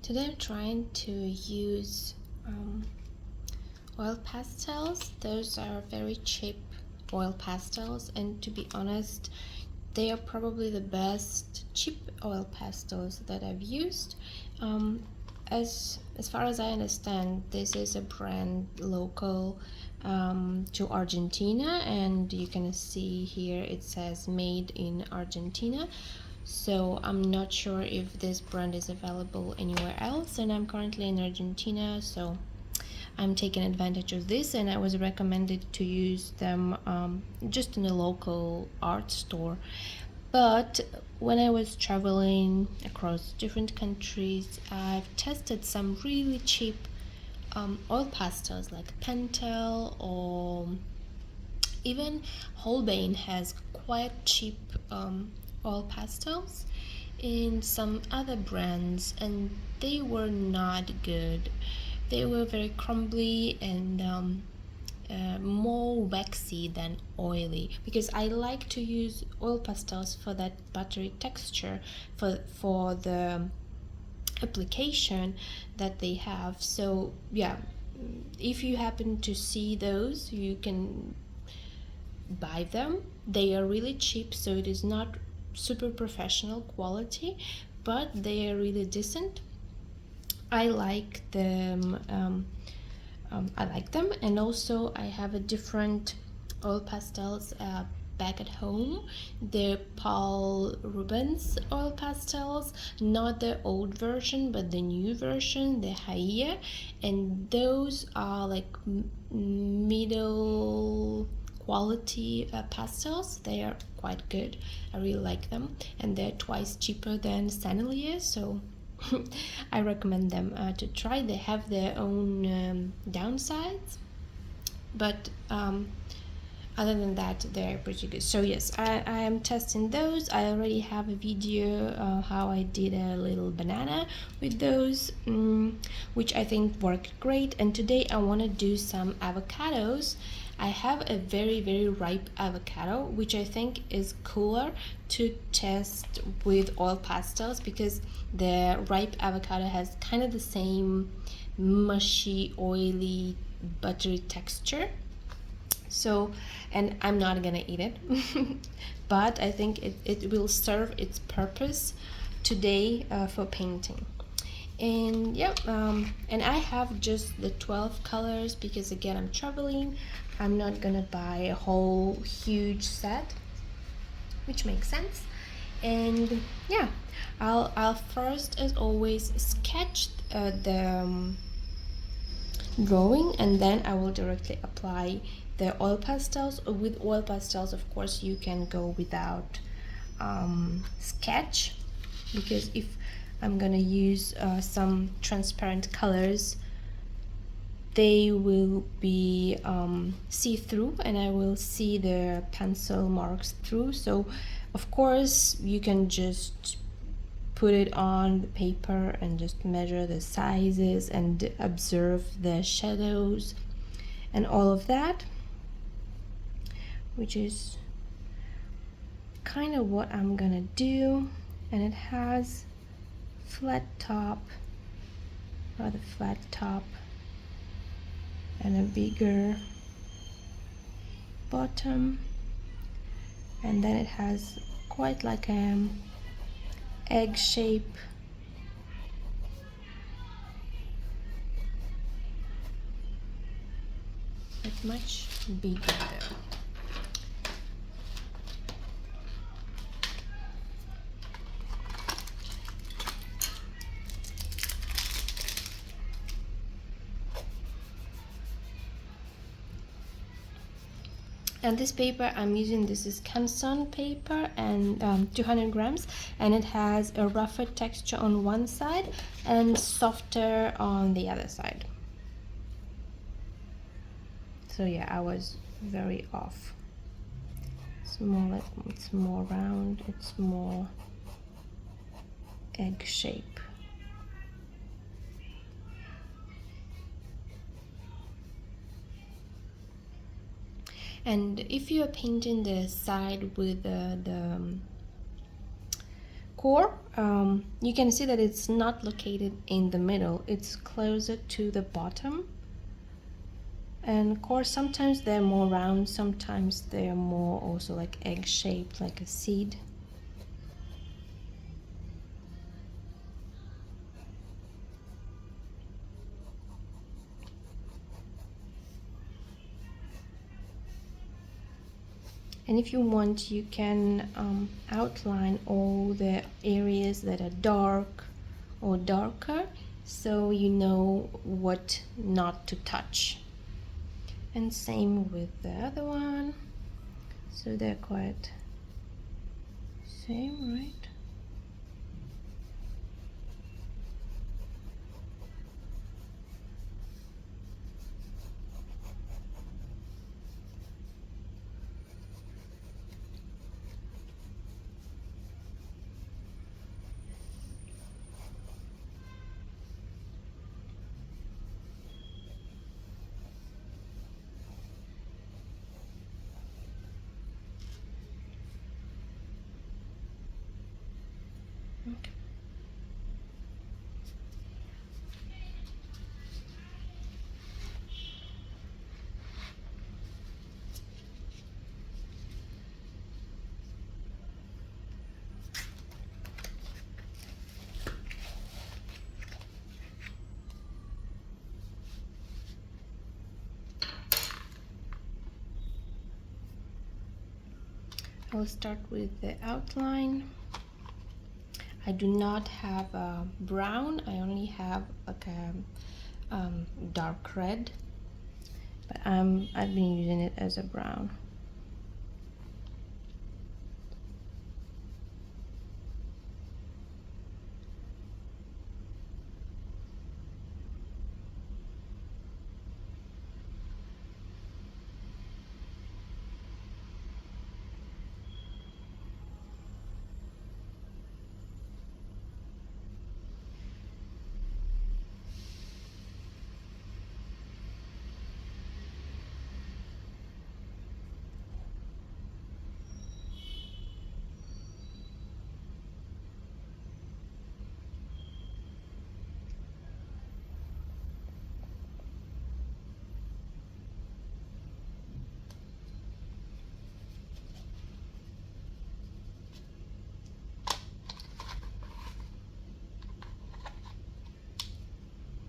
Today I'm trying to use oil pastels. Those are very cheap oil pastels, and to be honest, they are probably the best cheap oil pastels that I've used. As far as I understand, this is a brand local to Argentina, and you can see here it says made in Argentina. So I'm not sure if this brand is available anywhere else, and I'm currently in Argentina, so I'm taking advantage of this, and I was recommended to use them just in a local art store. But when I was traveling across different countries, I've tested some really cheap oil pastels like Pentel, or even Holbein has quite cheap oil pastels in some other brands, and they were not good. They were very crumbly and more waxy than oily, because I like to use oil pastels for that buttery texture, for the application that they have. So yeah, if you happen to see those, you can buy them. They are really cheap, so it is not super professional quality, but they are really decent. I like them. And also I have a different oil pastels back at home. The Paul Rubens oil pastels, not the old version but the new version, the higher, and those are like middle quality pastels. They are quite good. I really like them, and they're twice cheaper than Sennelier, so I recommend them to try. They have their own downsides, but other than that, they're pretty good. So yes, I am testing those. I already have a video how I did a little banana with those, which I think worked great. And today I want to do some avocados. I have a very ripe avocado, which I think is cooler to test with oil pastels, because the ripe avocado has kind of the same mushy, oily, buttery texture. So, and I'm not gonna eat it but I think it will serve its purpose today for painting. And yeah, and I have just the 12 colors because again I'm traveling. I'm not gonna buy a whole huge set, which makes sense. And yeah, I'll first, as always, sketch the drawing, and then I will directly apply the oil pastels. With oil pastels, of course, you can go without sketch, because if I'm gonna use some transparent colors, they will be see-through, and I will see the pencil marks through. So of course you can just put it on the paper and just measure the sizes and observe the shadows and all of that, which is kind of what I'm gonna do. And it has rather flat top, and a bigger bottom, and then it has quite like a egg shape, but much bigger though. And this paper I'm using, this is Canson paper, and 200 grams, and it has a rougher texture on one side and softer on the other side. So yeah, I was very off. It's more round, it's more egg shape. And if you are painting the side with core, you can see that it's not located in the middle, it's closer to the bottom. And core, sometimes they're more round, sometimes they're more also like egg shaped, like a seed. And if you want, you can outline all the areas that are dark or darker, so you know what not to touch. And same with the other one, so they're quite same, right? Okay. I'll start with the outline. I do not have a brown, I only have like a dark red, but I've been using it as a brown.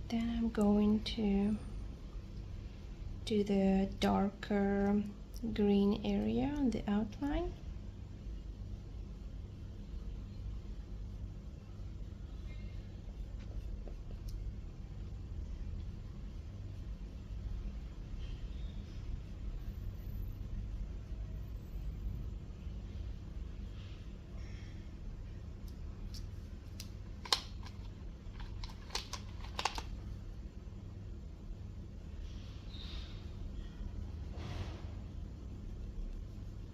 Then I'm going to do the darker green area on the outline.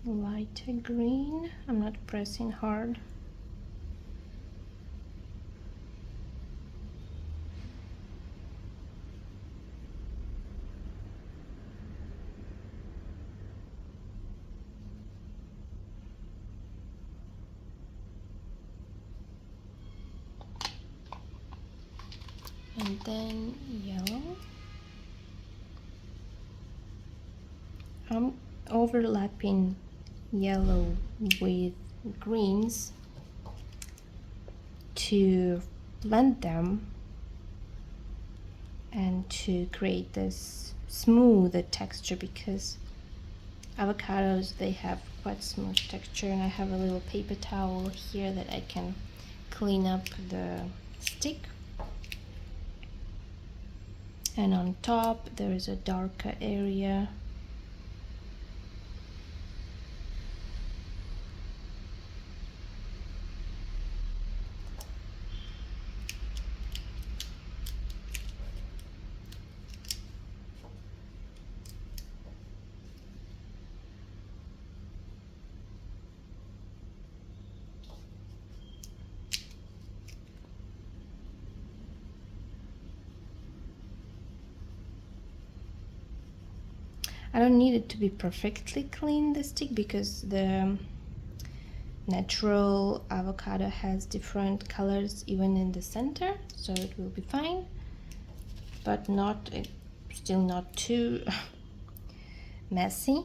Lighter green, I'm not pressing hard. And then yellow. I'm overlapping yellow with greens to blend them and to create this smooth texture, because avocados, they have quite smooth texture, and I have a little paper towel here that I can clean up the stick. And on top there is a darker area. I don't need it to be perfectly clean, the stick, because the natural avocado has different colors even in the center, so it will be fine, but not still not too messy.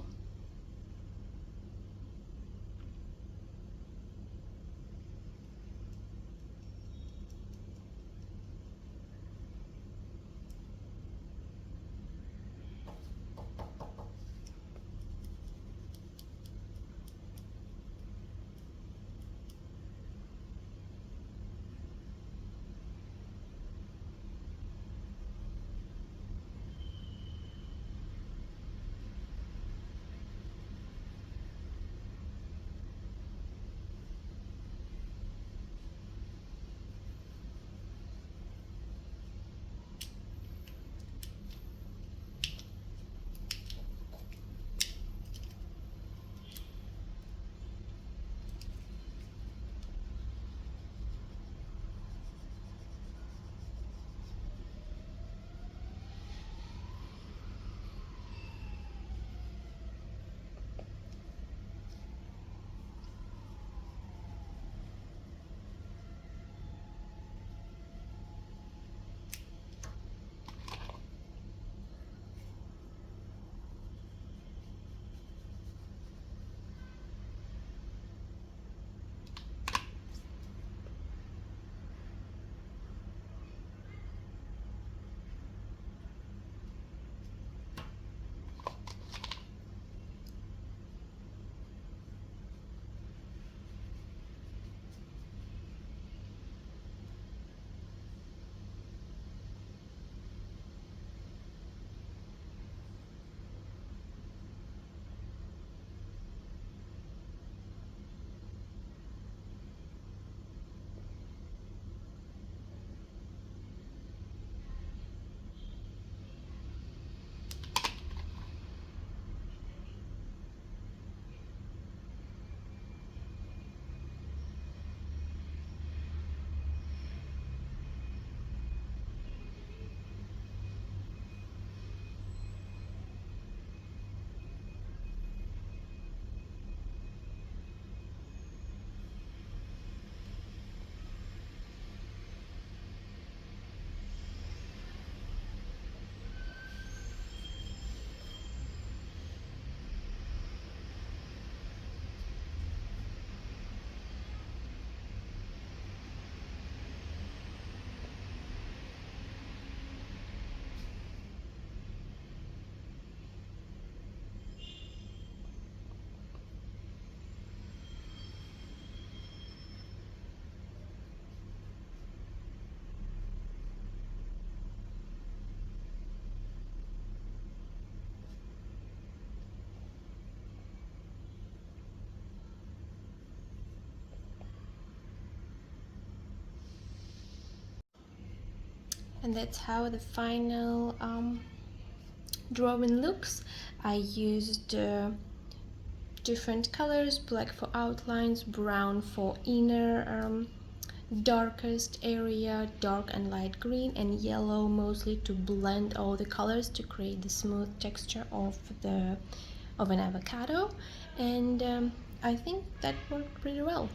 And that's how the final drawing looks. I used different colors: black for outlines, brown for inner darkest area, dark and light green, and yellow mostly to blend all the colors to create the smooth texture of an avocado. And I think that worked pretty well.